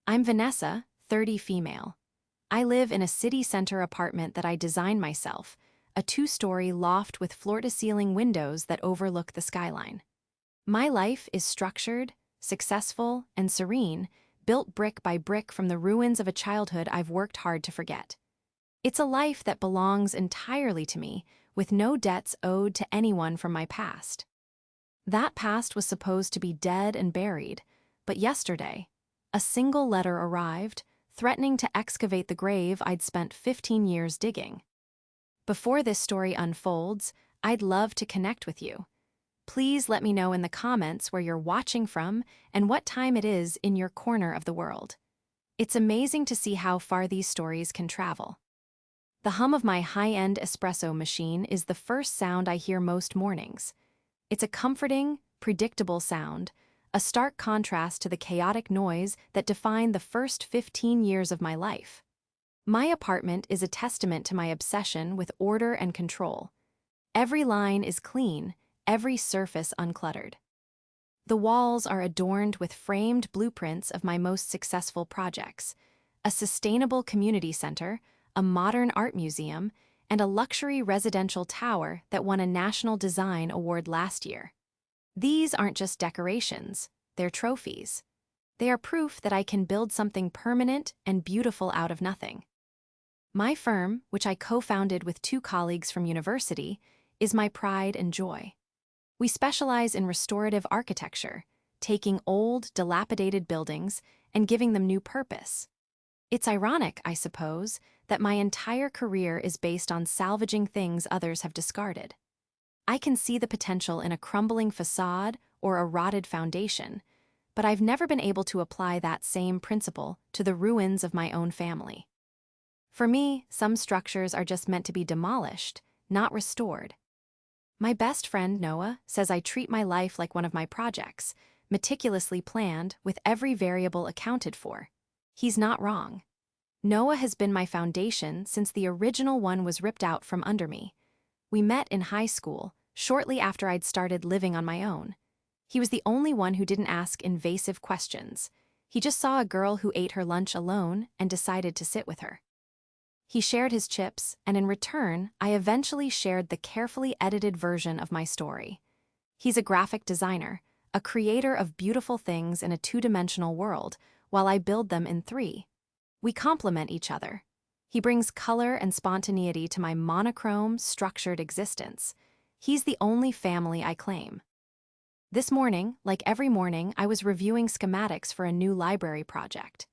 I'm Vanessa, 30 female. I live in a city center apartment that I designed myself, a two-story loft with floor-to-ceiling windows that overlook the skyline. My life is structured, successful, and serene, built brick by brick from the ruins of a childhood I've worked hard to forget. It's a life that belongs entirely to me, with no debts owed to anyone from my past. That past was supposed to be dead and buried, but yesterday, a single letter arrived, threatening to excavate the grave I'd spent 15 years digging. Before this story unfolds, I'd love to connect with you. Please let me know in the comments where you're watching from and what time it is in your corner of the world. It's amazing to see how far these stories can travel. The hum of my high-end espresso machine is the first sound I hear most mornings. It's a comforting, predictable sound, a stark contrast to the chaotic noise that defined the first 15 years of my life. My apartment is a testament to my obsession with order and control. Every line is clean, every surface uncluttered. The walls are adorned with framed blueprints of my most successful projects: a sustainable community center, a modern art museum, and a luxury residential tower that won a National Design Award last year. These aren't just decorations, they're trophies. They are proof that I can build something permanent and beautiful out of nothing. My firm, which I co-founded with two colleagues from university, is my pride and joy. We specialize in restorative architecture, taking old, dilapidated buildings and giving them new purpose. It's ironic, I suppose, that my entire career is based on salvaging things others have discarded. I can see the potential in a crumbling facade or a rotted foundation, but I've never been able to apply that same principle to the ruins of my own family. For me, some structures are just meant to be demolished, not restored. My best friend, Noah, says I treat my life like one of my projects, meticulously planned, with every variable accounted for. He's not wrong. Noah has been my foundation since the original one was ripped out from under me. We met in high school, shortly after I'd started living on my own. He was the only one who didn't ask invasive questions. He just saw a girl who ate her lunch alone and decided to sit with her. He shared his chips, and in return, I eventually shared the carefully edited version of my story. He's a graphic designer, a creator of beautiful things in a two-dimensional world, while I build them in three. We complement each other. He brings color and spontaneity to my monochrome, structured existence. He's the only family I claim. This morning, like every morning, I was reviewing schematics for a new library project.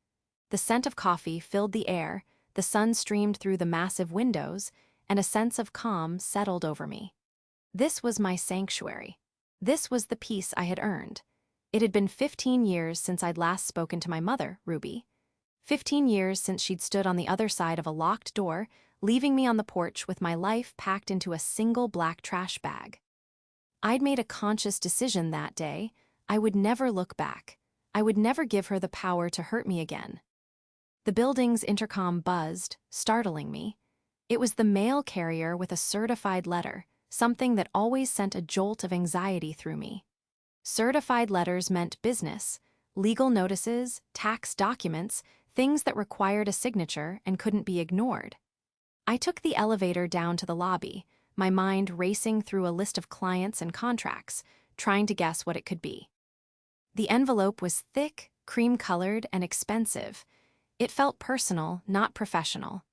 The scent of coffee filled the air, the sun streamed through the massive windows, and a sense of calm settled over me. This was my sanctuary. This was the peace I had earned. It had been 15 years since I'd last spoken to my mother, Ruby. 15 years since she'd stood on the other side of a locked door, leaving me on the porch with my life packed into a single black trash bag. I'd made a conscious decision that day. I would never look back. I would never give her the power to hurt me again. The building's intercom buzzed, startling me. It was the mail carrier with a certified letter, something that always sent a jolt of anxiety through me. Certified letters meant business, legal notices, tax documents, things that required a signature and couldn't be ignored. I took the elevator down to the lobby, my mind racing through a list of clients and contracts, trying to guess what it could be. The envelope was thick, cream-colored, and expensive. It felt personal, not professional.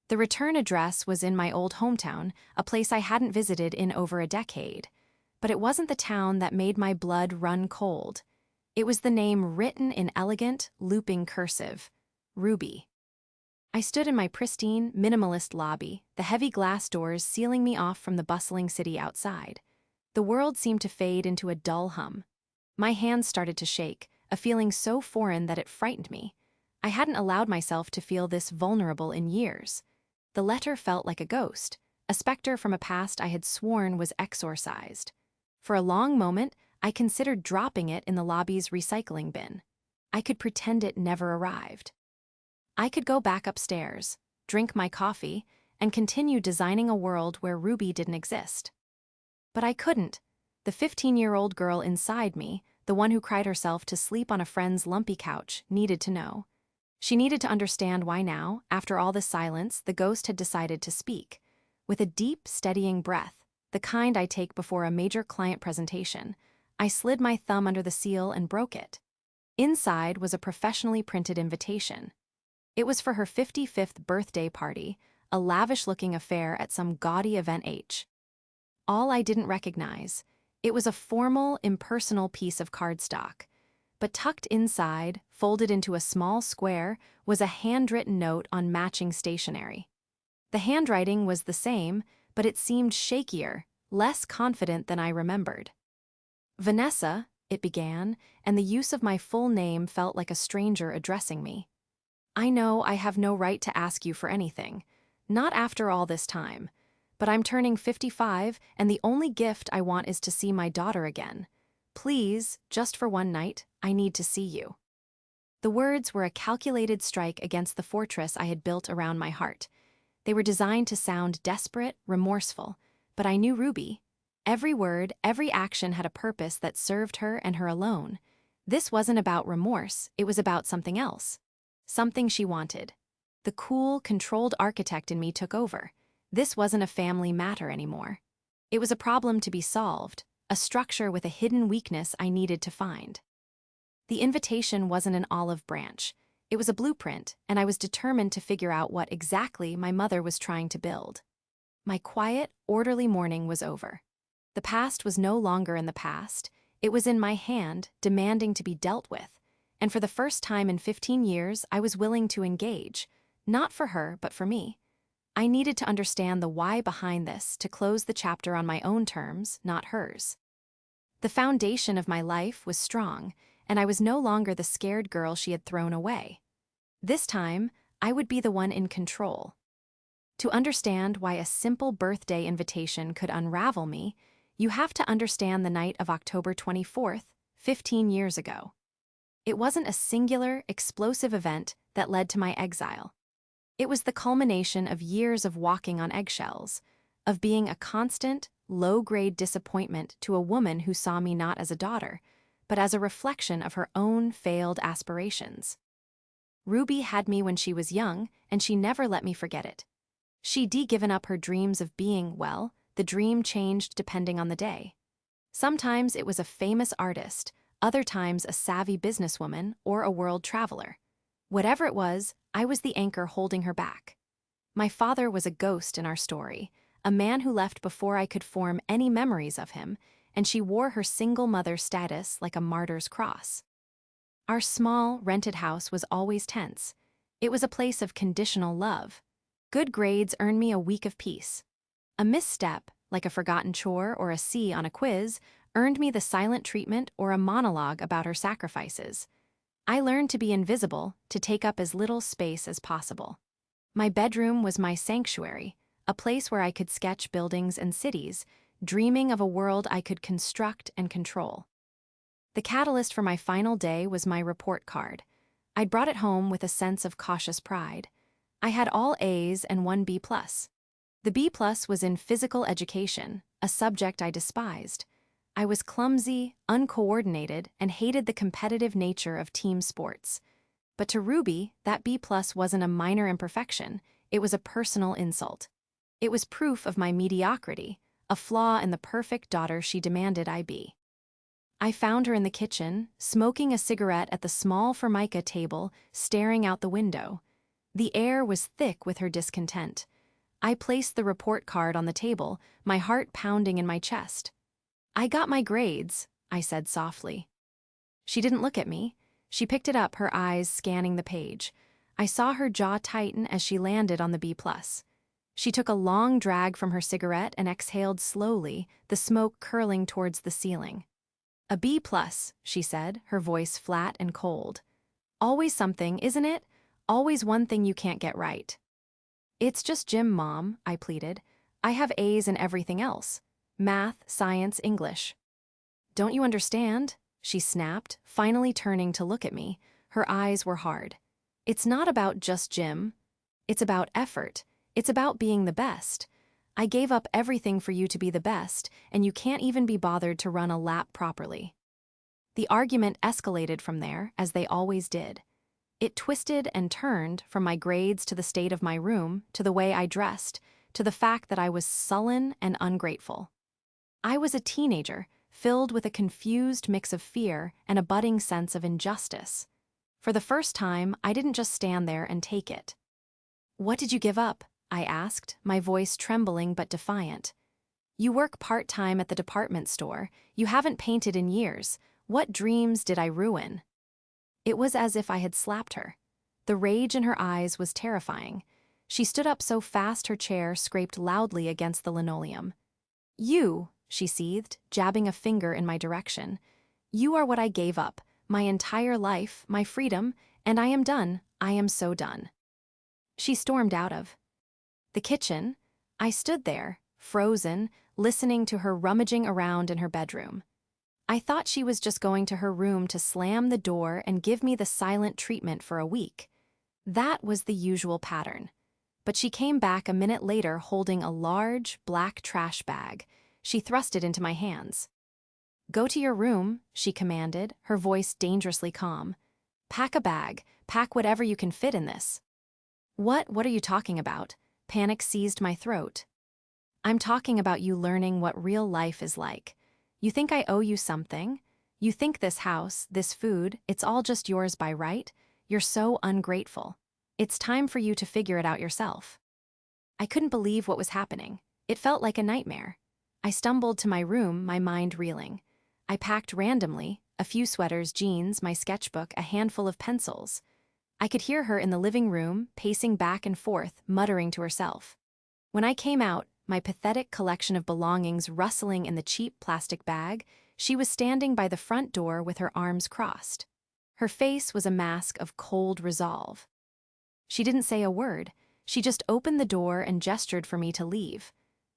The return address was in my old hometown, a place I hadn't visited in over a decade. But it wasn't the town that made my blood run cold. It was the name written in elegant, looping cursive: Ruby. I stood in my pristine, minimalist lobby, the heavy glass doors sealing me off from the bustling city outside. The world seemed to fade into a dull hum. My hands started to shake, a feeling so foreign that it frightened me. I hadn't allowed myself to feel this vulnerable in years. The letter felt like a ghost, a specter from a past I had sworn was exorcised. For a long moment, I considered dropping it in the lobby's recycling bin. I could pretend it never arrived. I could go back upstairs, drink my coffee, and continue designing a world where Ruby didn't exist. But I couldn't. The 15-year-old girl inside me, the one who cried herself to sleep on a friend's lumpy couch, needed to know. She needed to understand why now, after all this silence, the ghost had decided to speak. With a deep, steadying breath, the kind I take before a major client presentation, I slid my thumb under the seal and broke it. Inside was a professionally printed invitation. It was for her 55th birthday party, a lavish-looking affair at some gaudy event H. All I didn't recognize, it was a formal, impersonal piece of cardstock. But tucked inside, folded into a small square, was a handwritten note on matching stationery. The handwriting was the same, but it seemed shakier, less confident than I remembered. "Vanessa," it began, and the use of my full name felt like a stranger addressing me. "I know I have no right to ask you for anything, not after all this time, but I'm turning 55 and the only gift I want is to see my daughter again. Please, just for one night, I need to see you." The words were a calculated strike against the fortress I had built around my heart. They were designed to sound desperate, remorseful, but I knew Ruby. Every word, every action had a purpose that served her and her alone. This wasn't about remorse, it was about something else. Something she wanted. The cool, controlled architect in me took over. This wasn't a family matter anymore. It was a problem to be solved, a structure with a hidden weakness I needed to find. The invitation wasn't an olive branch. It was a blueprint, and I was determined to figure out what exactly my mother was trying to build. My quiet, orderly morning was over. The past was no longer in the past. It was in my hand, demanding to be dealt with. And for the first time in 15 years, I was willing to engage. Not for her, but for me. I needed to understand the why behind this to close the chapter on my own terms, not hers. The foundation of my life was strong, and I was no longer the scared girl she had thrown away. This time, I would be the one in control. To understand why a simple birthday invitation could unravel me, you have to understand the night of October 24th, 15 years ago. It wasn't a singular, explosive event that led to my exile. It was the culmination of years of walking on eggshells, of being a constant, low-grade disappointment to a woman who saw me not as a daughter, but as a reflection of her own failed aspirations. Ruby had me when she was young, and she never let me forget it. She'd given up her dreams of being, well, the dream changed depending on the day. Sometimes it was a famous artist, other times a savvy businesswoman or a world traveler. Whatever it was, I was the anchor holding her back. My father was a ghost in our story, a man who left before I could form any memories of him, and she wore her single mother status like a martyr's cross. Our small, rented house was always tense. It was a place of conditional love. Good grades earned me a week of peace. A misstep, like a forgotten chore or a C on a quiz, earned me the silent treatment or a monologue about her sacrifices. I learned to be invisible, to take up as little space as possible. My bedroom was my sanctuary, a place where I could sketch buildings and cities, dreaming of a world I could construct and control. The catalyst for my final day was my report card. I'd brought it home with a sense of cautious pride. I had all A's and one B+. The B+ was in physical education, a subject I despised. I was clumsy, uncoordinated, and hated the competitive nature of team sports. But to Ruby, that B+ wasn't a minor imperfection, it was a personal insult. It was proof of my mediocrity, a flaw in the perfect daughter she demanded I be. I found her in the kitchen, smoking a cigarette at the small Formica table, staring out the window. The air was thick with her discontent. I placed the report card on the table, my heart pounding in my chest. "I got my grades," I said softly. She didn't look at me. She picked it up, her eyes scanning the page. I saw her jaw tighten as she landed on the B+. She took a long drag from her cigarette and exhaled slowly, the smoke curling towards the ceiling. "A B+, she said, her voice flat and cold. "Always something, isn't it? Always one thing you can't get right." "It's just gym, Mom," I pleaded. "I have A's in everything else. Math, science, English." "Don't you understand?" she snapped, finally turning to look at me. Her eyes were hard. "It's not about just gym. It's about effort. It's about being the best. I gave up everything for you to be the best, and you can't even be bothered to run a lap properly." The argument escalated from there, as they always did. It twisted and turned from my grades to the state of my room, to the way I dressed, to the fact that I was sullen and ungrateful. I was a teenager, filled with a confused mix of fear and a budding sense of injustice. For the first time, I didn't just stand there and take it. "What did you give up?" I asked, my voice trembling but defiant. "You work part-time at the department store. You haven't painted in years. What dreams did I ruin?" It was as if I had slapped her. The rage in her eyes was terrifying. She stood up so fast her chair scraped loudly against the linoleum. "You," she seethed, jabbing a finger in my direction. "You are what I gave up, my entire life, my freedom, and I am done. I am so done." She stormed out of the kitchen. I stood there, frozen, listening to her rummaging around in her bedroom. I thought she was just going to her room to slam the door and give me the silent treatment for a week. That was the usual pattern. But she came back a minute later holding a large, black trash bag. She thrust it into my hands. "Go to your room," she commanded, her voice dangerously calm. "Pack a bag. Pack whatever you can fit in this." What are you talking about?" Panic seized my throat. "I'm talking about you learning what real life is like. You think I owe you something? You think this house, this food, it's all just yours by right? You're so ungrateful. It's time for you to figure it out yourself." I couldn't believe what was happening. It felt like a nightmare. I stumbled to my room, my mind reeling. I packed randomly, a few sweaters, jeans, my sketchbook, a handful of pencils. I could hear her in the living room, pacing back and forth, muttering to herself. When I came out, my pathetic collection of belongings rustling in the cheap plastic bag, she was standing by the front door with her arms crossed. Her face was a mask of cold resolve. She didn't say a word. She just opened the door and gestured for me to leave.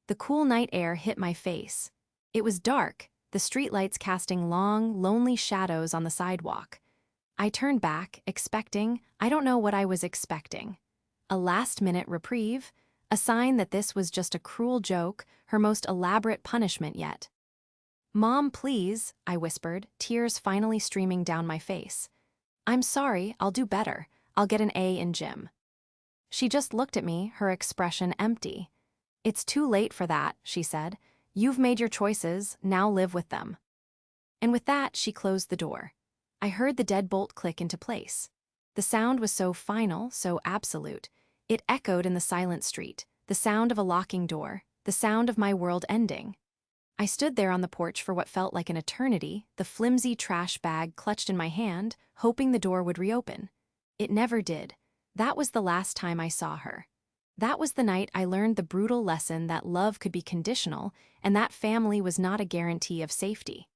The cool night air hit my face. It was dark, the streetlights casting long, lonely shadows on the sidewalk. I turned back, expecting, I don't know what I was expecting. A last-minute reprieve? A sign that this was just a cruel joke, her most elaborate punishment yet. "Mom, please," I whispered, tears finally streaming down my face. "I'm sorry, I'll do better. I'll get an A in gym." She just looked at me, her expression empty. "It's too late for that," she said. "You've made your choices, now live with them." And with that, she closed the door. I heard the deadbolt click into place. The sound was so final, so absolute. It echoed in the silent street, the sound of a locking door, the sound of my world ending. I stood there on the porch for what felt like an eternity, the flimsy trash bag clutched in my hand, hoping the door would reopen. It never did. That was the last time I saw her. That was the night I learned the brutal lesson that love could be conditional and that family was not a guarantee of safety.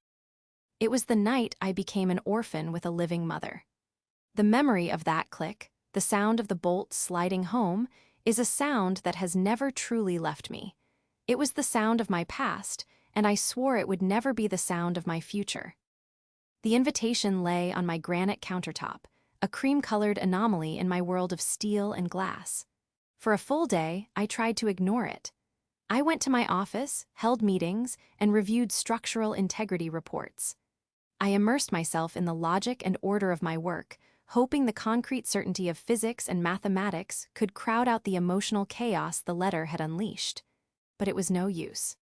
It was the night I became an orphan with a living mother. The memory of that click, the sound of the bolt sliding home, is a sound that has never truly left me. It was the sound of my past, and I swore it would never be the sound of my future. The invitation lay on my granite countertop, a cream-colored anomaly in my world of steel and glass. For a full day, I tried to ignore it. I went to my office, held meetings, and reviewed structural integrity reports. I immersed myself in the logic and order of my work, hoping the concrete certainty of physics and mathematics could crowd out the emotional chaos the letter had unleashed. But it was no use.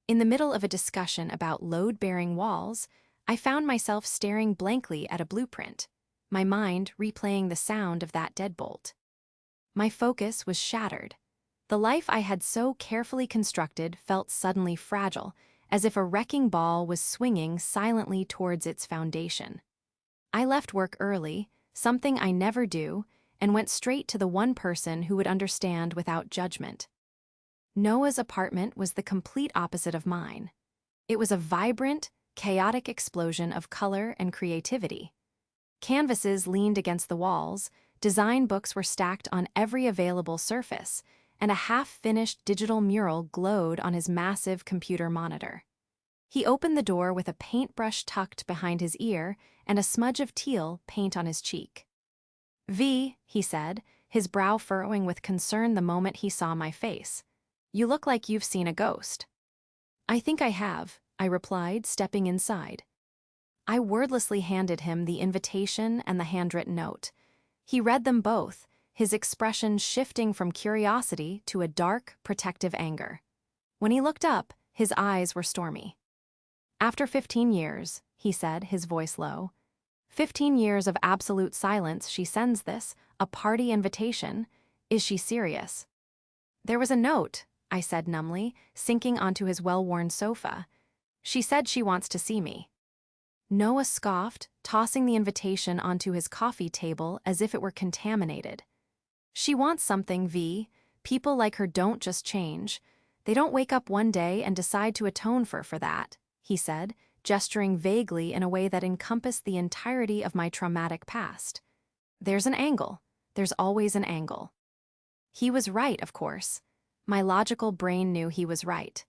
In the middle of a discussion about load-bearing walls, I found myself staring blankly at a blueprint, my mind replaying the sound of that deadbolt. My focus was shattered. The life I had so carefully constructed felt suddenly fragile, as if a wrecking ball was swinging silently towards its foundation. I left work early, something I never do, and went straight to the one person who would understand without judgment. Noah's apartment was the complete opposite of mine. It was a vibrant, chaotic explosion of color and creativity. Canvases leaned against the walls, design books were stacked on every available surface, and a half-finished digital mural glowed on his massive computer monitor. He opened the door with a paintbrush tucked behind his ear and a smudge of teal paint on his cheek. "V," he said, his brow furrowing with concern the moment he saw my face. "You look like you've seen a ghost." "I think I have," I replied, stepping inside. I wordlessly handed him the invitation and the handwritten note. He read them both, his expression shifting from curiosity to a dark, protective anger. When he looked up, his eyes were stormy. "After 15 years," he said, his voice low. 15 years of absolute silence, she sends this, a party invitation. Is she serious? "There was a note," I said numbly, sinking onto his well-worn sofa. "She said she wants to see me." Noah scoffed, tossing the invitation onto his coffee table as if it were contaminated. "She wants something, V. People like her don't just change. They don't wake up one day and decide to atone for that," he said, gesturing vaguely in a way that encompassed the entirety of my traumatic past. "There's an angle. There's always an angle." He was right, of course. My logical brain knew he was right.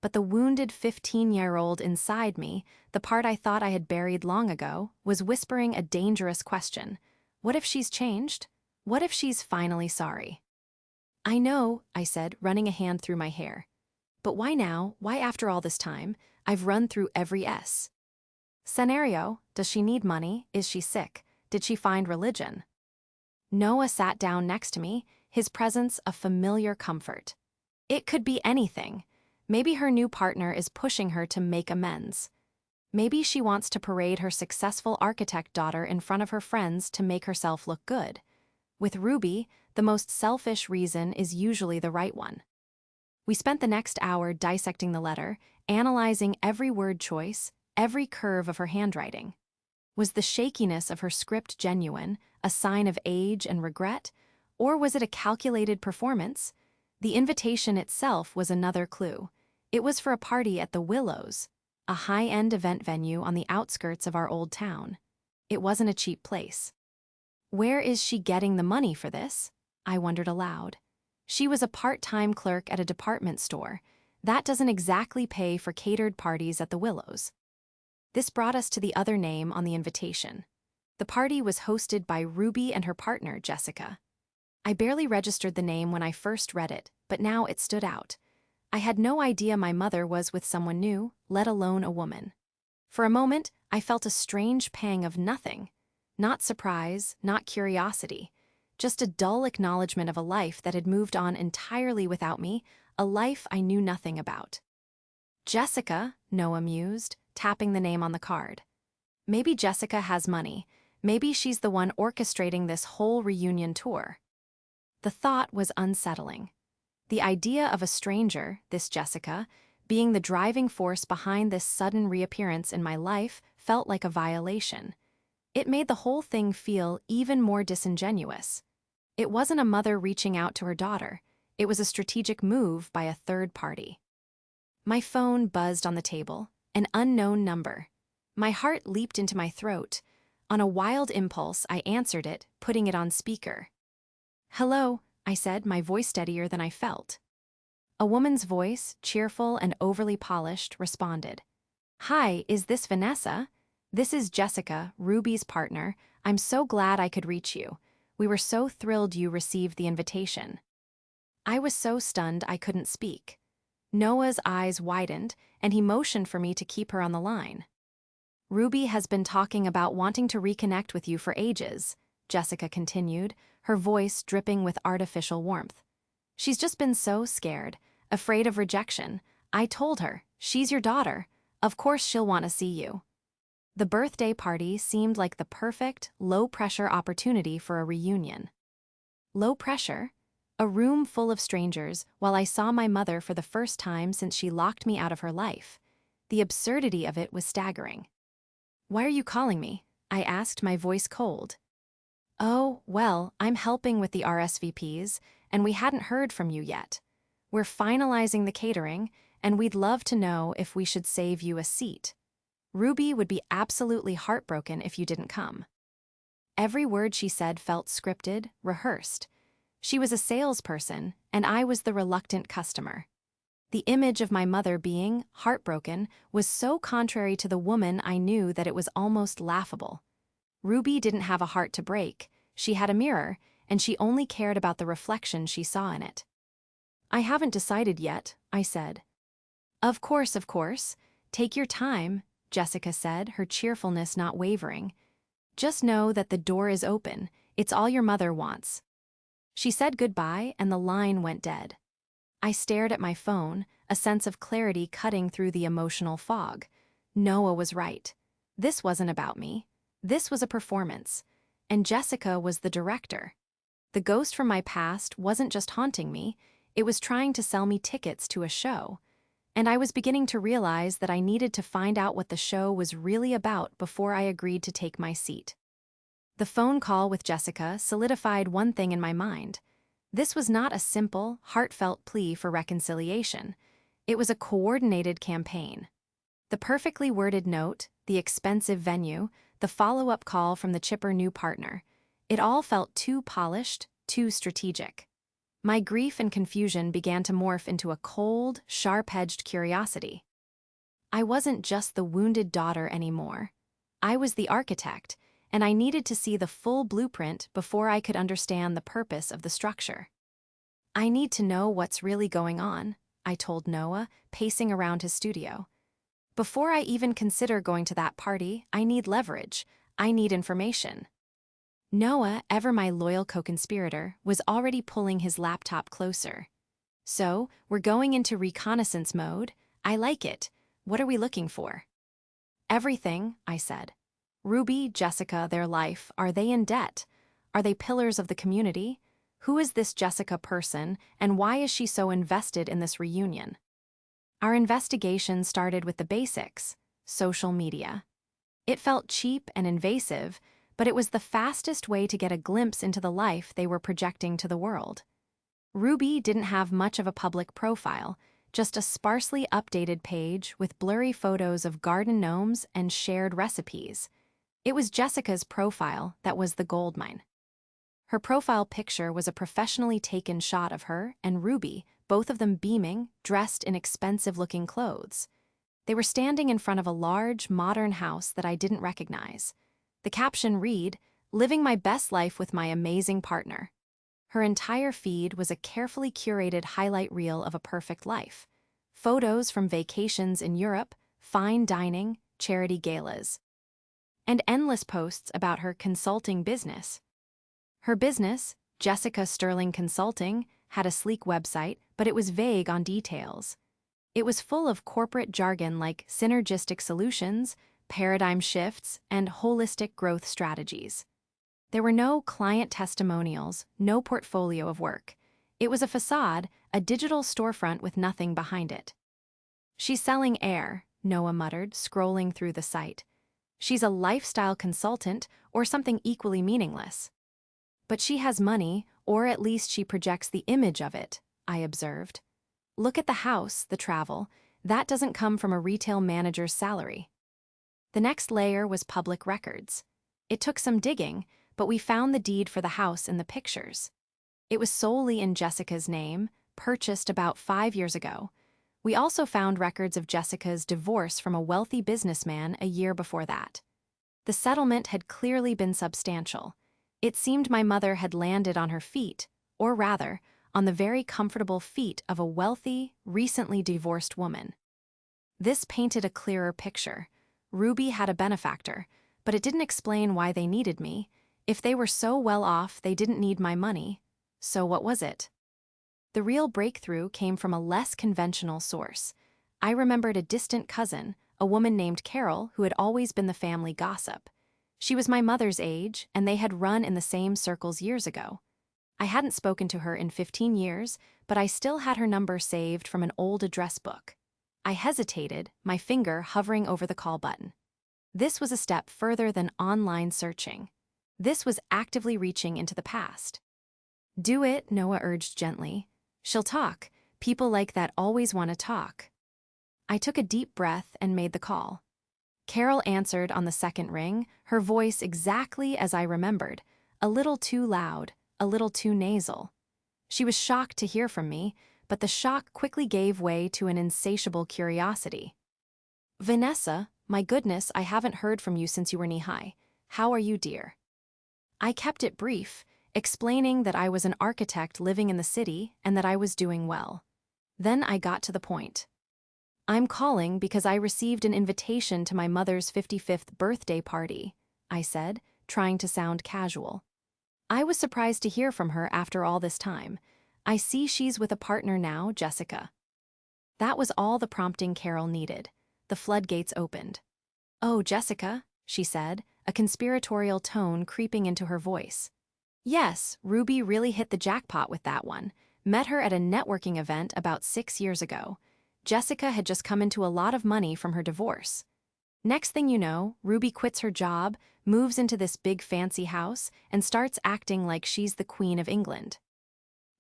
But the wounded 15-year-old inside me, the part I thought I had buried long ago, was whispering a dangerous question. What if she's changed? What if she's finally sorry? "I know," I said, running a hand through my hair. "But why now? Why after all this time? I've run through every S. Scenario: does she need money? Is she sick? Did she find religion?" Noah sat down next to me, his presence a familiar comfort. "It could be anything. Maybe her new partner is pushing her to make amends. Maybe she wants to parade her successful architect daughter in front of her friends to make herself look good. With Ruby, the most selfish reason is usually the right one." We spent the next hour dissecting the letter, analyzing every word choice, every curve of her handwriting. Was the shakiness of her script genuine, a sign of age and regret, or was it a calculated performance? The invitation itself was another clue. It was for a party at the Willows, a high-end event venue on the outskirts of our old town. It wasn't a cheap place. Where is she getting the money for this? I wondered aloud. She was a part-time clerk at a department store. That doesn't exactly pay for catered parties at the Willows. This brought us to the other name on the invitation. The party was hosted by Ruby and her partner, Jessica. I barely registered the name when I first read it, but now it stood out. I had no idea my mother was with someone new, let alone a woman. For a moment, I felt a strange pang of nothing. Not surprise, not curiosity. Just a dull acknowledgement of a life that had moved on entirely without me, a life I knew nothing about. "Jessica," Noah mused, tapping the name on the card. "Maybe Jessica has money. Maybe she's the one orchestrating this whole reunion tour." The thought was unsettling. The idea of a stranger, this Jessica, being the driving force behind this sudden reappearance in my life felt like a violation. It made the whole thing feel even more disingenuous. It wasn't a mother reaching out to her daughter. It was a strategic move by a third party. My phone buzzed on the table, an unknown number. My heart leaped into my throat. On a wild impulse, I answered it, putting it on speaker. "Hello," I said, my voice steadier than I felt. A woman's voice, cheerful and overly polished, responded. "Hi, is this Vanessa? This is Jessica, Ruby's partner. I'm so glad I could reach you. We were so thrilled you received the invitation." I was so stunned I couldn't speak. Noah's eyes widened, and he motioned for me to keep her on the line. "Ruby has been talking about wanting to reconnect with you for ages," Jessica continued, her voice dripping with artificial warmth. "She's just been so scared, afraid of rejection. I told her, she's your daughter. Of course she'll want to see you." The birthday party seemed like the perfect, low-pressure opportunity for a reunion. Low pressure? A room full of strangers while I saw my mother for the first time since she locked me out of her life. The absurdity of it was staggering. "Why are you calling me?" I asked, my voice cold. "Oh, well, I'm helping with the RSVPs, and we hadn't heard from you yet. We're finalizing the catering, and we'd love to know if we should save you a seat. Ruby would be absolutely heartbroken if you didn't come." Every word she said felt scripted, rehearsed. She was a salesperson, and I was the reluctant customer. The image of my mother being heartbroken was so contrary to the woman I knew that it was almost laughable. Ruby didn't have a heart to break. She had a mirror, and she only cared about the reflection she saw in it. "I haven't decided yet," I said. Of course. Take your time," Jessica said, her cheerfulness not wavering. "Just know that the door is open. It's all your mother wants." She said goodbye and the line went dead. I stared at my phone, a sense of clarity cutting through the emotional fog. Noah was right. This wasn't about me. This was a performance. And Jessica was the director. The ghost from my past wasn't just haunting me, it was trying to sell me tickets to a show. And I was beginning to realize that I needed to find out what the show was really about before I agreed to take my seat. The phone call with Jessica solidified one thing in my mind. This was not a simple, heartfelt plea for reconciliation. It was a coordinated campaign. The perfectly worded note, the expensive venue, the follow-up call from the chipper new partner. It all felt too polished, too strategic. My grief and confusion began to morph into a cold, sharp-edged curiosity. I wasn't just the wounded daughter anymore. I was the architect, and I needed to see the full blueprint before I could understand the purpose of the structure. "I need to know what's really going on," I told Noah, pacing around his studio. "Before I even consider going to that party, I need leverage. I need information." Noah, ever my loyal co-conspirator, was already pulling his laptop closer. "So, we're going into reconnaissance mode. I like it. What are we looking for?" "Everything," I said. "Ruby, Jessica, their life, are they in debt? Are they pillars of the community? Who is this Jessica person, and why is she so invested in this reunion?" Our investigation started with the basics: social media. It felt cheap and invasive, but it was the fastest way to get a glimpse into the life they were projecting to the world. Ruby didn't have much of a public profile, just a sparsely updated page with blurry photos of garden gnomes and shared recipes. It was Jessica's profile that was the goldmine. Her profile picture was a professionally taken shot of her and Ruby, both of them beaming, dressed in expensive-looking clothes. They were standing in front of a large, modern house that I didn't recognize. The caption read, "Living my best life with my amazing partner." Her entire feed was a carefully curated highlight reel of a perfect life. Photos from vacations in Europe, fine dining, charity galas, and endless posts about her consulting business. Her business, Jessica Sterling Consulting, had a sleek website, but it was vague on details. It was full of corporate jargon like synergistic solutions, paradigm shifts, and holistic growth strategies. There were no client testimonials, no portfolio of work. It was a facade, a digital storefront with nothing behind it. "She's selling air," Noah muttered, scrolling through the site. "She's a lifestyle consultant or something equally meaningless." "But she has money, or at least she projects the image of it," I observed. "Look at the house, the travel. That doesn't come from a retail manager's salary." The next layer was public records. It took some digging, but we found the deed for the house in the pictures. It was solely in Jessica's name, purchased about 5 years ago. We also found records of Jessica's divorce from a wealthy businessman a year before that. The settlement had clearly been substantial. It seemed my mother had landed on her feet, or rather, on the very comfortable feet of a wealthy, recently divorced woman. This painted a clearer picture. Ruby had a benefactor, but it didn't explain why they needed me. If they were so well off, they didn't need my money. So what was it? The real breakthrough came from a less conventional source. I remembered a distant cousin, a woman named Carol, who had always been the family gossip. She was my mother's age, and they had run in the same circles years ago. I hadn't spoken to her in 15 years, but I still had her number saved from an old address book. I hesitated, my finger hovering over the call button. This was a step further than online searching. This was actively reaching into the past. "Do it," Noah urged gently. "She'll talk. People like that always want to talk." I took a deep breath and made the call. Carol answered on the second ring, her voice exactly as I remembered, a little too loud, a little too nasal. She was shocked to hear from me, but the shock quickly gave way to an insatiable curiosity. "Vanessa, my goodness, I haven't heard from you since you were knee-high. How are you, dear?" I kept it brief, explaining that I was an architect living in the city and that I was doing well. Then I got to the point. "I'm calling because I received an invitation to my mother's 55th birthday party," I said, trying to sound casual. I was surprised to hear from her after all this time. I see she's with a partner now, Jessica. That was all the prompting Carol needed. The floodgates opened. Oh, Jessica, she said, a conspiratorial tone creeping into her voice. Yes, Ruby really hit the jackpot with that one. Met her at a networking event about 6 years ago. Jessica had just come into a lot of money from her divorce. Next thing you know, Ruby quits her job, moves into this big fancy house, and starts acting like she's the Queen of England.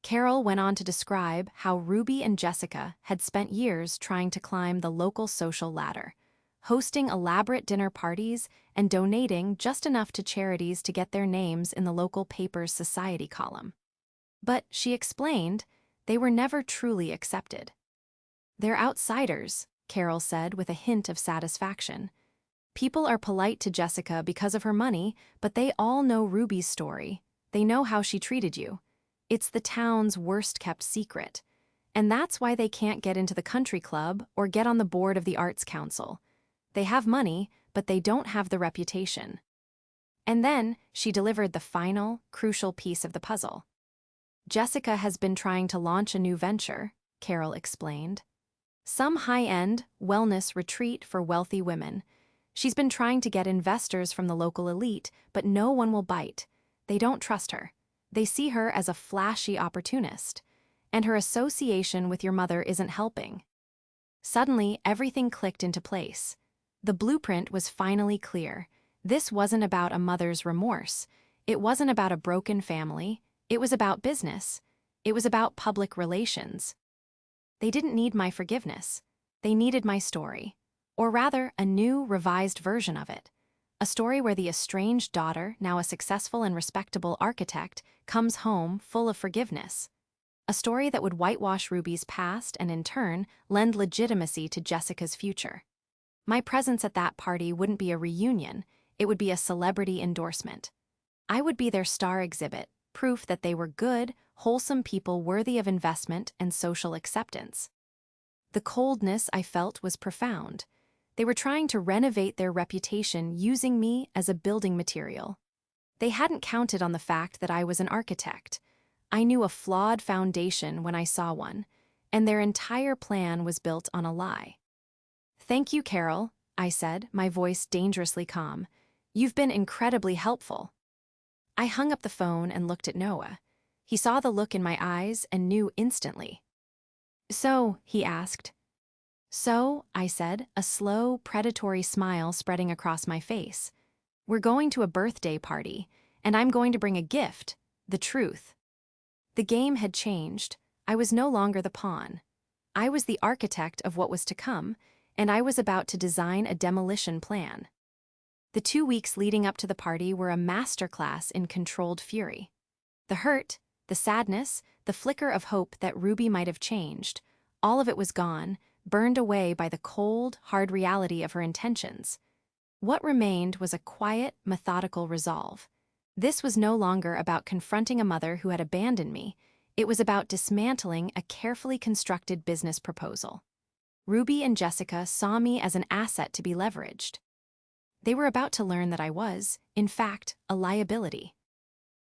Carol went on to describe how Ruby and Jessica had spent years trying to climb the local social ladder, hosting elaborate dinner parties and donating just enough to charities to get their names in the local paper's society column. But, she explained, they were never truly accepted. They're outsiders, Carol said with a hint of satisfaction. People are polite to Jessica because of her money, but they all know Ruby's story. They know how she treated you. It's the town's worst-kept secret. And that's why they can't get into the country club or get on the board of the Arts Council. They have money, but they don't have the reputation. And then, she delivered the final, crucial piece of the puzzle. Jessica has been trying to launch a new venture, Carol explained. Some high-end, wellness retreat for wealthy women. She's been trying to get investors from the local elite, but no one will bite. They don't trust her. They see her as a flashy opportunist. And her association with your mother isn't helping. Suddenly, everything clicked into place. The blueprint was finally clear. This wasn't about a mother's remorse. It wasn't about a broken family. It was about business. It was about public relations. They didn't need my forgiveness. They needed my story. Or rather, a new, revised version of it. A story where the estranged daughter, now a successful and respectable architect, comes home full of forgiveness. A story that would whitewash Ruby's past and, in turn, lend legitimacy to Jessica's future. My presence at that party wouldn't be a reunion, it would be a celebrity endorsement. I would be their star exhibit, proof that they were good, wholesome people worthy of investment and social acceptance. The coldness I felt was profound. They were trying to renovate their reputation using me as a building material. They hadn't counted on the fact that I was an architect. I knew a flawed foundation when I saw one, and their entire plan was built on a lie. Thank you, Carol, I said, my voice dangerously calm. You've been incredibly helpful. I hung up the phone and looked at Noah. He saw the look in my eyes and knew instantly. So, he asked. So, I said, a slow, predatory smile spreading across my face. We're going to a birthday party, and I'm going to bring a gift, the truth. The game had changed. I was no longer the pawn. I was the architect of what was to come, and I was about to design a demolition plan. The 2 weeks leading up to the party were a masterclass in controlled fury. The hurt, the sadness, the flicker of hope that Ruby might have changed, all of it was gone, burned away by the cold, hard reality of her intentions. What remained was a quiet, methodical resolve. This was no longer about confronting a mother who had abandoned me. It was about dismantling a carefully constructed business proposal. Ruby and Jessica saw me as an asset to be leveraged. They were about to learn that I was, in fact, a liability.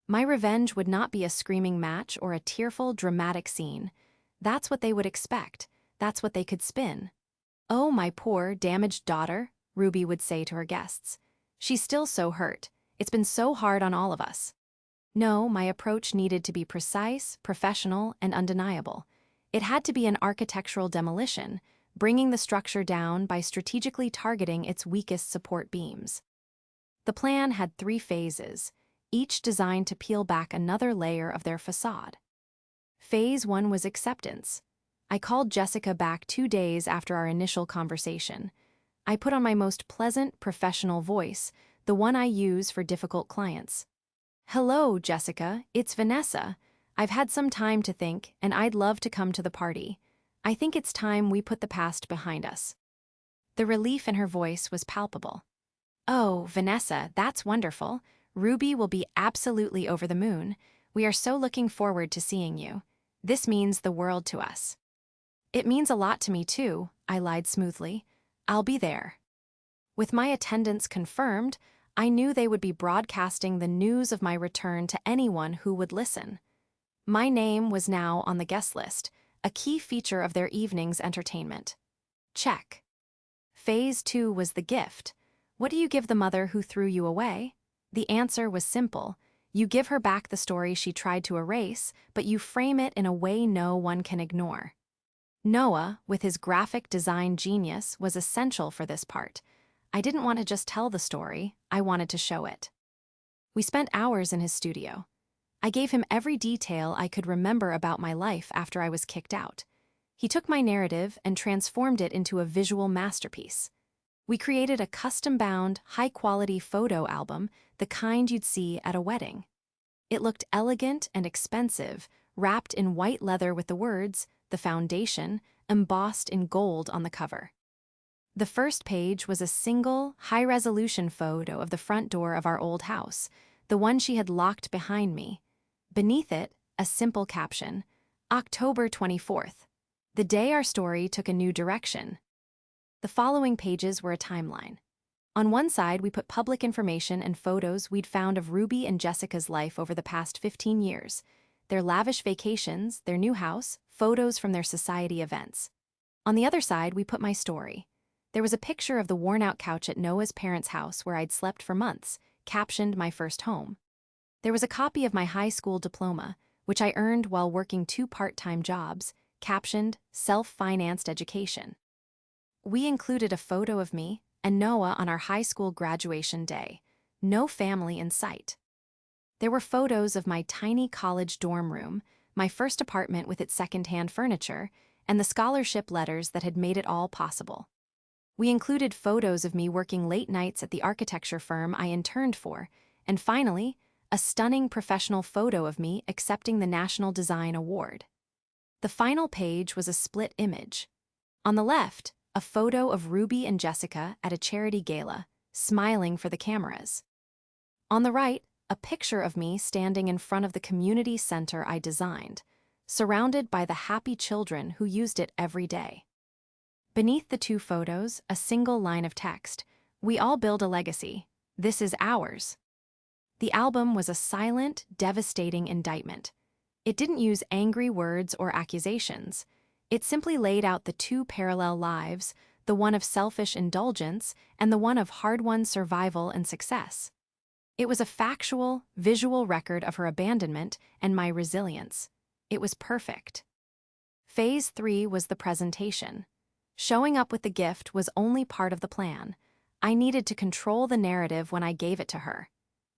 My revenge would not be a screaming match or a tearful, dramatic scene. That's what they would expect. That's what they could spin. Oh, my poor, damaged daughter, Ruby would say to her guests. She's still so hurt. It's been so hard on all of us. No, my approach needed to be precise, professional, and undeniable. It had to be an architectural demolition, bringing the structure down by strategically targeting its weakest support beams. The plan had 3 phases, each designed to peel back another layer of their facade. Phase 1 was acceptance. I called Jessica back 2 days after our initial conversation. I put on my most pleasant, professional voice, the one I use for difficult clients. Hello, Jessica, it's Vanessa. I've had some time to think, and I'd love to come to the party. I think it's time we put the past behind us. The relief in her voice was palpable. Oh, Vanessa, that's wonderful. Ruby will be absolutely over the moon. We are so looking forward to seeing you. This means the world to us. It means a lot to me too, I lied smoothly. I'll be there. With my attendance confirmed, I knew they would be broadcasting the news of my return to anyone who would listen. My name was now on the guest list, a key feature of their evening's entertainment. Check. Phase 2 was the gift. What do you give the mother who threw you away? The answer was simple. You give her back the story she tried to erase, but you frame it in a way no one can ignore. Noah, with his graphic design genius, was essential for this part. I didn't want to just tell the story, I wanted to show it. We spent hours in his studio. I gave him every detail I could remember about my life after I was kicked out. He took my narrative and transformed it into a visual masterpiece. We created a custom-bound, high-quality photo album, the kind you'd see at a wedding. It looked elegant and expensive, wrapped in white leather with the words, "The Foundation," embossed in gold on the cover. The first page was a single, high-resolution photo of the front door of our old house, the one she had locked behind me. Beneath it, a simple caption, October 24th, the day our story took a new direction. The following pages were a timeline. On one side, we put public information and photos we'd found of Ruby and Jessica's life over the past 15 years, their lavish vacations, their new house, photos from their society events. On the other side, we put my story. There was a picture of the worn-out couch at Noah's parents' house where I'd slept for months, captioned my first home. There was a copy of my high school diploma, which I earned while working 2 part-time jobs, captioned self-financed education. We included a photo of me and Noah on our high school graduation day. No family in sight. There were photos of my tiny college dorm room, my first apartment with its second-hand furniture, and the scholarship letters that had made it all possible. We included photos of me working late nights at the architecture firm I interned for, and finally, a stunning professional photo of me accepting the National Design Award. The final page was a split image. On the left, a photo of Ruby and Jessica at a charity gala, smiling for the cameras. On the right, a picture of me standing in front of the community center I designed, surrounded by the happy children who used it every day. Beneath the 2 photos, a single line of text, "We all build a legacy. This is ours." The album was a silent, devastating indictment. It didn't use angry words or accusations. It simply laid out the 2 parallel lives, the one of selfish indulgence and the one of hard-won survival and success. It was a factual, visual record of her abandonment and my resilience. It was perfect. Phase 3 was the presentation. Showing up with the gift was only part of the plan. I needed to control the narrative when I gave it to her.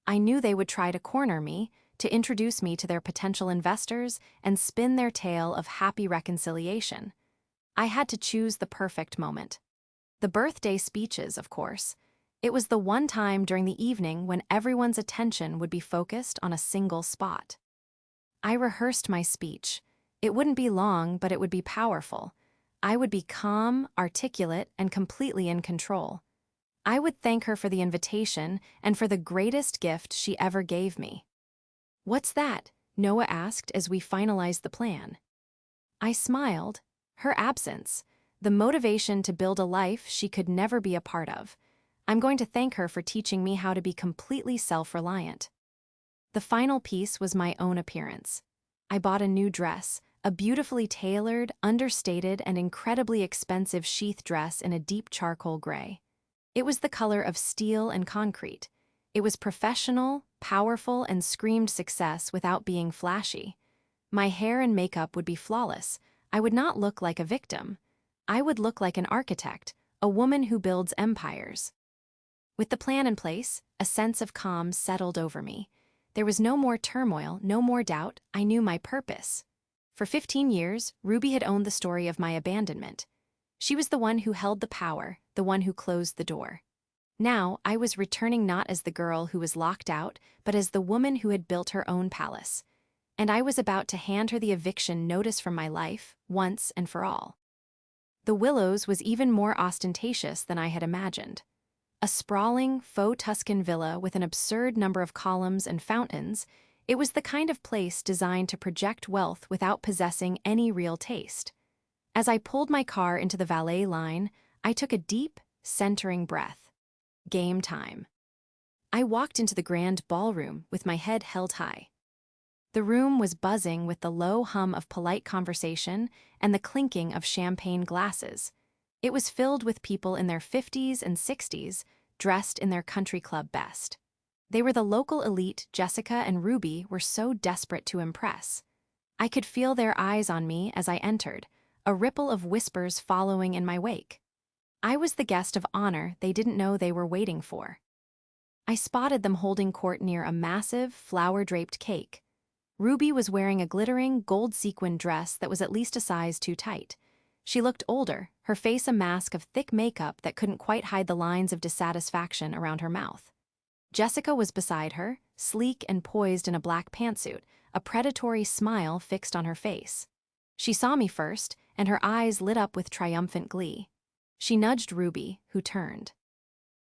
I knew they would try to corner me, to introduce me to their potential investors and spin their tale of happy reconciliation. I had to choose the perfect moment. The birthday speeches, of course. It was the one time during the evening when everyone's attention would be focused on a single spot. I rehearsed my speech. It wouldn't be long, but it would be powerful. I would be calm, articulate, and completely in control. I would thank her for the invitation and for the greatest gift she ever gave me. "What's that?" Noah asked as we finalized the plan. I smiled. Her absence. The motivation to build a life she could never be a part of. I'm going to thank her for teaching me how to be completely self-reliant. The final piece was my own appearance. I bought a new dress, a beautifully tailored, understated, and incredibly expensive sheath dress in a deep charcoal gray. It was the color of steel and concrete. It was professional, powerful, and screamed success without being flashy. My hair and makeup would be flawless. I would not look like a victim. I would look like an architect, a woman who builds empires. With the plan in place, a sense of calm settled over me. There was no more turmoil, no more doubt. I knew my purpose. For 15 years, Ruby had owned the story of my abandonment. She was the one who held the power, the one who closed the door. Now, I was returning not as the girl who was locked out, but as the woman who had built her own palace. And I was about to hand her the eviction notice from my life, once and for all. The Willows was even more ostentatious than I had imagined. A sprawling, faux Tuscan villa with an absurd number of columns and fountains, it was the kind of place designed to project wealth without possessing any real taste. As I pulled my car into the valet line, I took a deep, centering breath. Game time. I walked into the grand ballroom with my head held high. The room was buzzing with the low hum of polite conversation and the clinking of champagne glasses. It was filled with people in their 50s and 60s, dressed in their country club best. They were the local elite Jessica and Ruby were so desperate to impress. I could feel their eyes on me as I entered, a ripple of whispers following in my wake. I was the guest of honor they didn't know they were waiting for. I spotted them holding court near a massive, flower-draped cake. Ruby was wearing a glittering, gold-sequined dress that was at least a size too tight. She looked older, her face a mask of thick makeup that couldn't quite hide the lines of dissatisfaction around her mouth. Jessica was beside her, sleek and poised in a black pantsuit, a predatory smile fixed on her face. She saw me first, and her eyes lit up with triumphant glee. She nudged Ruby, who turned.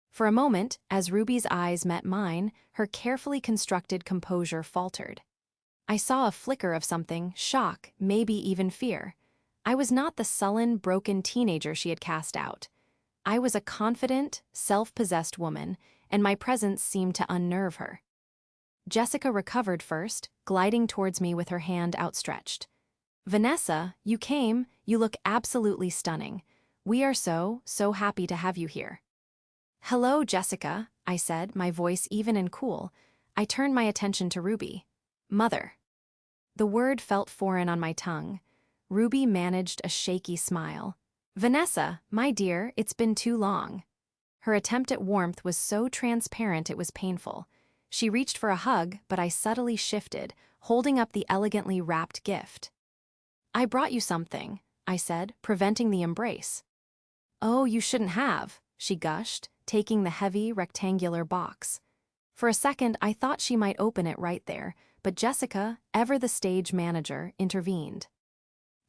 For a moment, as Ruby's eyes met mine, her carefully constructed composure faltered. I saw a flicker of something, shock, maybe even fear. I was not the sullen, broken teenager she had cast out. I was a confident, self-possessed woman, and my presence seemed to unnerve her. Jessica recovered first, gliding towards me with her hand outstretched. "Vanessa, you came, you look absolutely stunning. We are so happy to have you here." "Hello, Jessica," I said, my voice even and cool. I turned my attention to Ruby. "Mother." The word felt foreign on my tongue. Ruby managed a shaky smile. "Vanessa, my dear, it's been too long." Her attempt at warmth was so transparent it was painful. She reached for a hug, but I subtly shifted, holding up the elegantly wrapped gift. "I brought you something," I said, preventing the embrace. "Oh, you shouldn't have," she gushed, taking the heavy, rectangular box. For a second, I thought she might open it right there, but Jessica, ever the stage manager, intervened.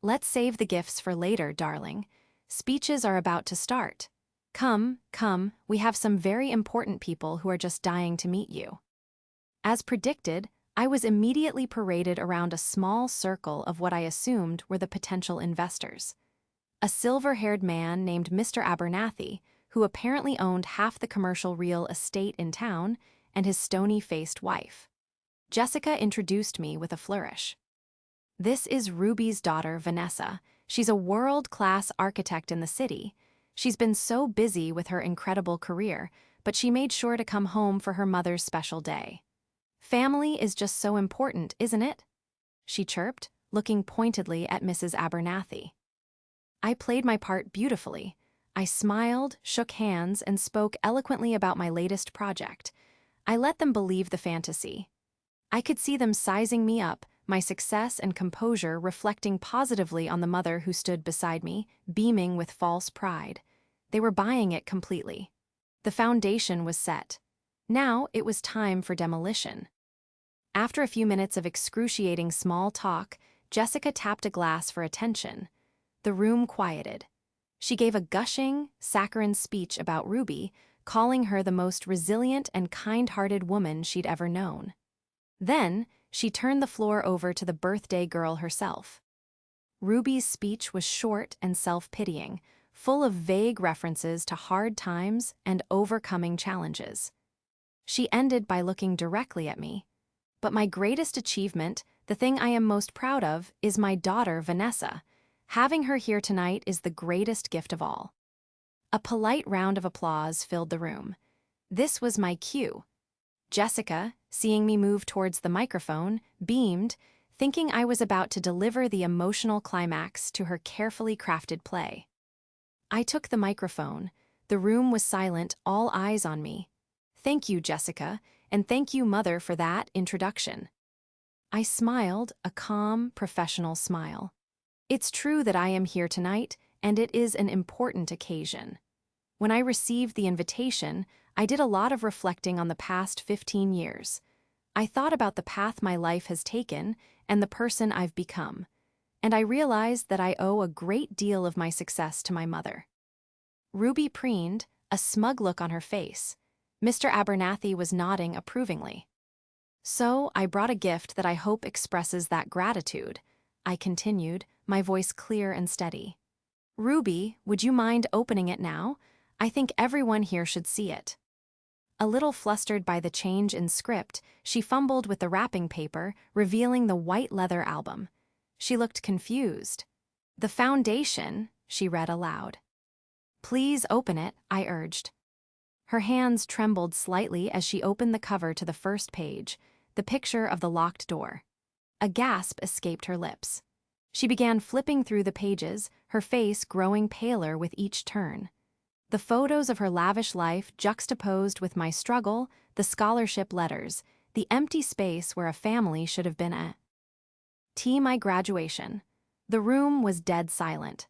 "Let's save the gifts for later, darling. Speeches are about to start. Come, we have some very important people who are just dying to meet you." As predicted, I was immediately paraded around a small circle of what I assumed were the potential investors. A silver-haired man named Mr. Abernathy, who apparently owned half the commercial real estate in town, and his stony-faced wife. Jessica introduced me with a flourish. "This is Ruby's daughter, Vanessa. She's a world-class architect in the city. She's been so busy with her incredible career, but she made sure to come home for her mother's special day. Family is just so important, isn't it?" she chirped, looking pointedly at Mrs. Abernathy. I played my part beautifully. I smiled, shook hands, and spoke eloquently about my latest project. I let them believe the fantasy. I could see them sizing me up, my success and composure reflecting positively on the mother who stood beside me, beaming with false pride. They were buying it completely. The foundation was set. Now it was time for demolition. After a few minutes of excruciating small talk, Jessica tapped a glass for attention. The room quieted. She gave a gushing, saccharine speech about Ruby, calling her the most resilient and kind-hearted woman she'd ever known. Then, she turned the floor over to the birthday girl herself. Ruby's speech was short and self-pitying, full of vague references to hard times and overcoming challenges. She ended by looking directly at me. "But my greatest achievement, the thing I am most proud of, is my daughter, Vanessa. Having her here tonight is the greatest gift of all." A polite round of applause filled the room. This was my cue. Jessica, seeing me move towards the microphone, beamed, thinking I was about to deliver the emotional climax to her carefully crafted play. I took the microphone. The room was silent, all eyes on me. "Thank you, Jessica, and thank you, Mother, for that introduction." I smiled, a calm, professional smile. "It's true that I am here tonight, and it is an important occasion. When I received the invitation, I did a lot of reflecting on the past 15 years. I thought about the path my life has taken and the person I've become, and I realized that I owe a great deal of my success to my mother." Ruby preened, a smug look on her face. Mr. Abernathy was nodding approvingly. "So, I brought a gift that I hope expresses that gratitude," I continued, my voice clear and steady. "Ruby, would you mind opening it now? I think everyone here should see it." A little flustered by the change in script, she fumbled with the wrapping paper, revealing the white leather album. She looked confused. "The foundation," she read aloud. "Please open it," I urged. Her hands trembled slightly as she opened the cover to the first page, the picture of the locked door. A gasp escaped her lips. She began flipping through the pages, her face growing paler with each turn. The photos of her lavish life juxtaposed with my struggle, the scholarship letters, the empty space where a family should have been at. My graduation. The room was dead silent.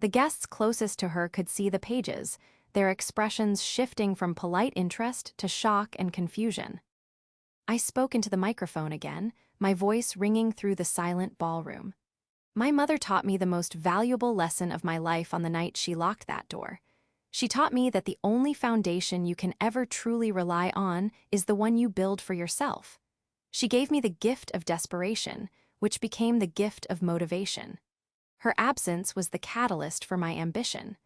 The guests closest to her could see the pages, their expressions shifting from polite interest to shock and confusion. I spoke into the microphone again, my voice ringing through the silent ballroom. My mother taught me the most valuable lesson of my life on the night she locked that door. She taught me that the only foundation you can ever truly rely on is the one you build for yourself. She gave me the gift of desperation, which became the gift of motivation. Her absence was the catalyst for my ambition.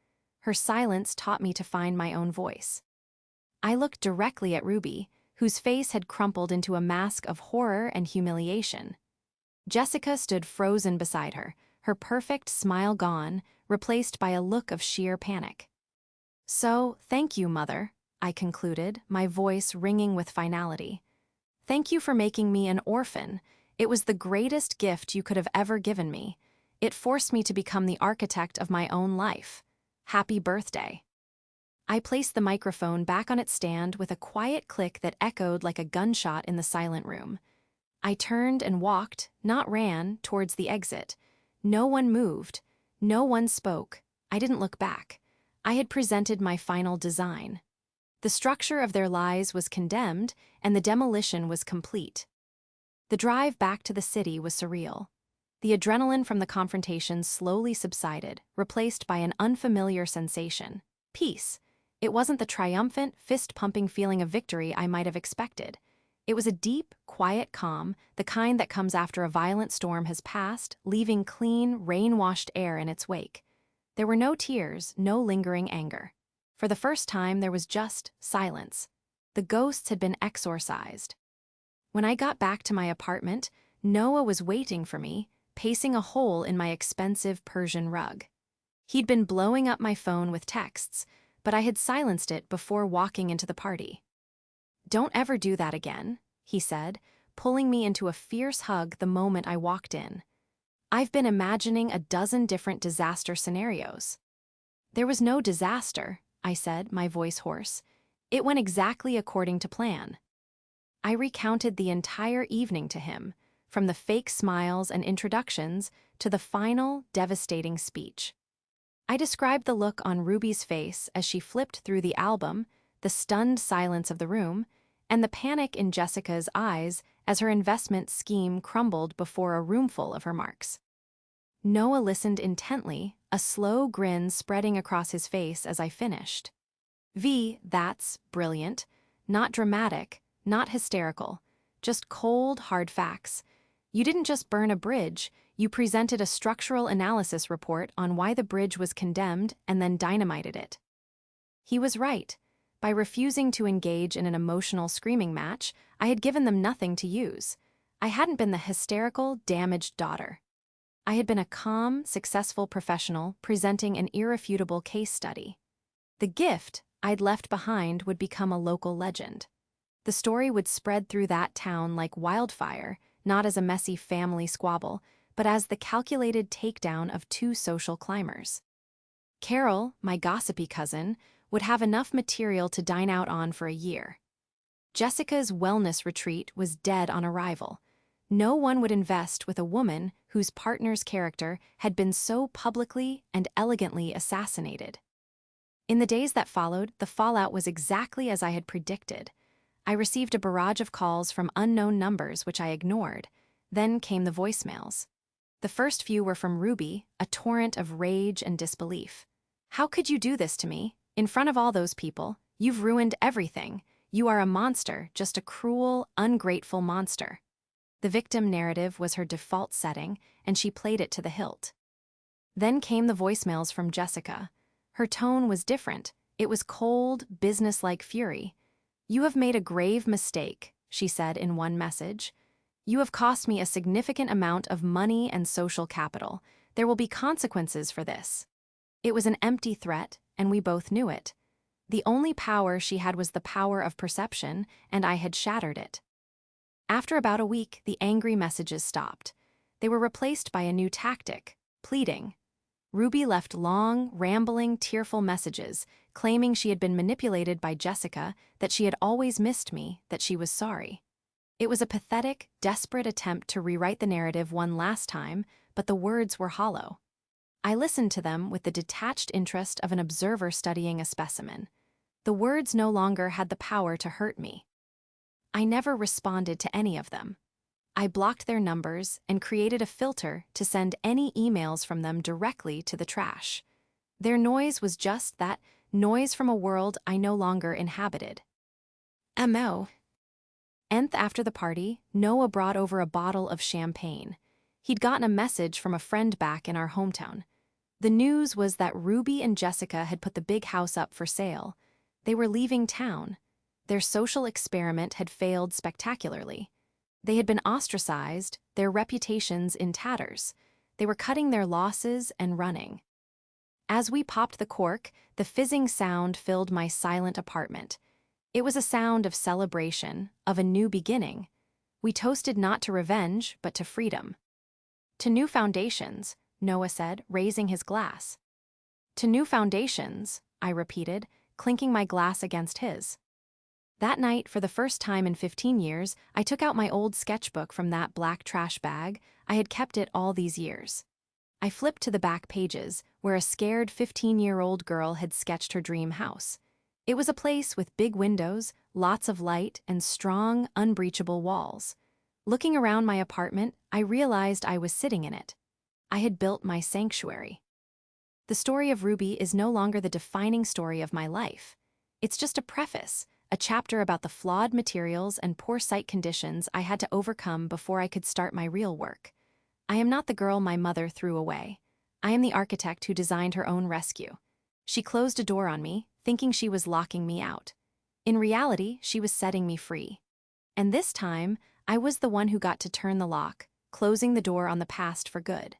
Her silence taught me to find my own voice. I looked directly at Ruby, whose face had crumpled into a mask of horror and humiliation. Jessica stood frozen beside her, her perfect smile gone, replaced by a look of sheer panic. "So, thank you, Mother," I concluded, my voice ringing with finality. "Thank you for making me an orphan. It was the greatest gift you could have ever given me. It forced me to become the architect of my own life. Happy birthday." I placed the microphone back on its stand with a quiet click that echoed like a gunshot in the silent room. I turned and walked, not ran, towards the exit. No one moved. No one spoke. I didn't look back. I had presented my final design. The structure of their lies was condemned, and the demolition was complete. The drive back to the city was surreal. The adrenaline from the confrontation slowly subsided, replaced by an unfamiliar sensation: peace. It wasn't the triumphant, fist-pumping feeling of victory I might have expected. It was a deep, quiet calm, the kind that comes after a violent storm has passed, leaving clean, rain-washed air in its wake. There were no tears, no lingering anger. For the first time, there was just silence. The ghosts had been exorcised. When I got back to my apartment, Noah was waiting for me, pacing a hole in my expensive Persian rug. He'd been blowing up my phone with texts, but I had silenced it before walking into the party. "Don't ever do that again," he said, pulling me into a fierce hug the moment I walked in. "I've been imagining a dozen different disaster scenarios." "There was no disaster," I said, my voice hoarse. "It went exactly according to plan." I recounted the entire evening to him, from the fake smiles and introductions to the final, devastating speech. I described the look on Ruby's face as she flipped through the album, the stunned silence of the room, and the panic in Jessica's eyes as her investment scheme crumbled before a roomful of her marks. Noah listened intently, a slow grin spreading across his face as I finished. That's brilliant. Not dramatic, not hysterical. Just cold, hard facts. You didn't just burn a bridge, you presented a structural analysis report on why the bridge was condemned and then dynamited it." He was right. By refusing to engage in an emotional screaming match, I had given them nothing to use. I hadn't been the hysterical, damaged daughter. I had been a calm, successful professional presenting an irrefutable case study. The gift I'd left behind would become a local legend. The story would spread through that town like wildfire, not as a messy family squabble, but as the calculated takedown of two social climbers. Carol, my gossipy cousin, would have enough material to dine out on for a year. Jessica's wellness retreat was dead on arrival. No one would invest with a woman whose partner's character had been so publicly and elegantly assassinated. In the days that followed, the fallout was exactly as I had predicted. I received a barrage of calls from unknown numbers which I ignored. Then came the voicemails. The first few were from Ruby, a torrent of rage and disbelief. "How could you do this to me? In front of all those people, you've ruined everything. You are a monster, just a cruel, ungrateful monster." The victim narrative was her default setting, and she played it to the hilt. Then came the voicemails from Jessica. Her tone was different. It was cold, businesslike fury. "You have made a grave mistake," she said in one message. "You have cost me a significant amount of money and social capital. There will be consequences for this." It was an empty threat, and we both knew it. The only power she had was the power of perception, and I had shattered it. After about a week, the angry messages stopped. They were replaced by a new tactic: pleading. Ruby left long, rambling, tearful messages, claiming she had been manipulated by Jessica, that she had always missed me, that she was sorry. It was a pathetic, desperate attempt to rewrite the narrative one last time, but the words were hollow. I listened to them with the detached interest of an observer studying a specimen. The words no longer had the power to hurt me. I never responded to any of them. I blocked their numbers and created a filter to send any emails from them directly to the trash. Their noise was just that, noise from a world I no longer inhabited. M.O. Nth after the party, Noah brought over a bottle of champagne. He'd gotten a message from a friend back in our hometown. The news was that Ruby and Jessica had put the big house up for sale. They were leaving town. Their social experiment had failed spectacularly. They had been ostracized, their reputations in tatters. They were cutting their losses and running. As we popped the cork, the fizzing sound filled my silent apartment. It was a sound of celebration, of a new beginning. We toasted not to revenge, but to freedom. "To new foundations," Noah said, raising his glass. "To new foundations," I repeated, clinking my glass against his. That night, for the first time in 15 years, I took out my old sketchbook from that black trash bag. I had kept it all these years. I flipped to the back pages, where a scared 15-year-old girl had sketched her dream house. It was a place with big windows, lots of light, and strong, unbreachable walls. Looking around my apartment, I realized I was sitting in it. I had built my sanctuary. The story of Ruby is no longer the defining story of my life. It's just a preface, a chapter about the flawed materials and poor site conditions I had to overcome before I could start my real work. I am not the girl my mother threw away. I am the architect who designed her own rescue. She closed a door on me, thinking she was locking me out. In reality, she was setting me free. And this time, I was the one who got to turn the lock, closing the door on the past for good.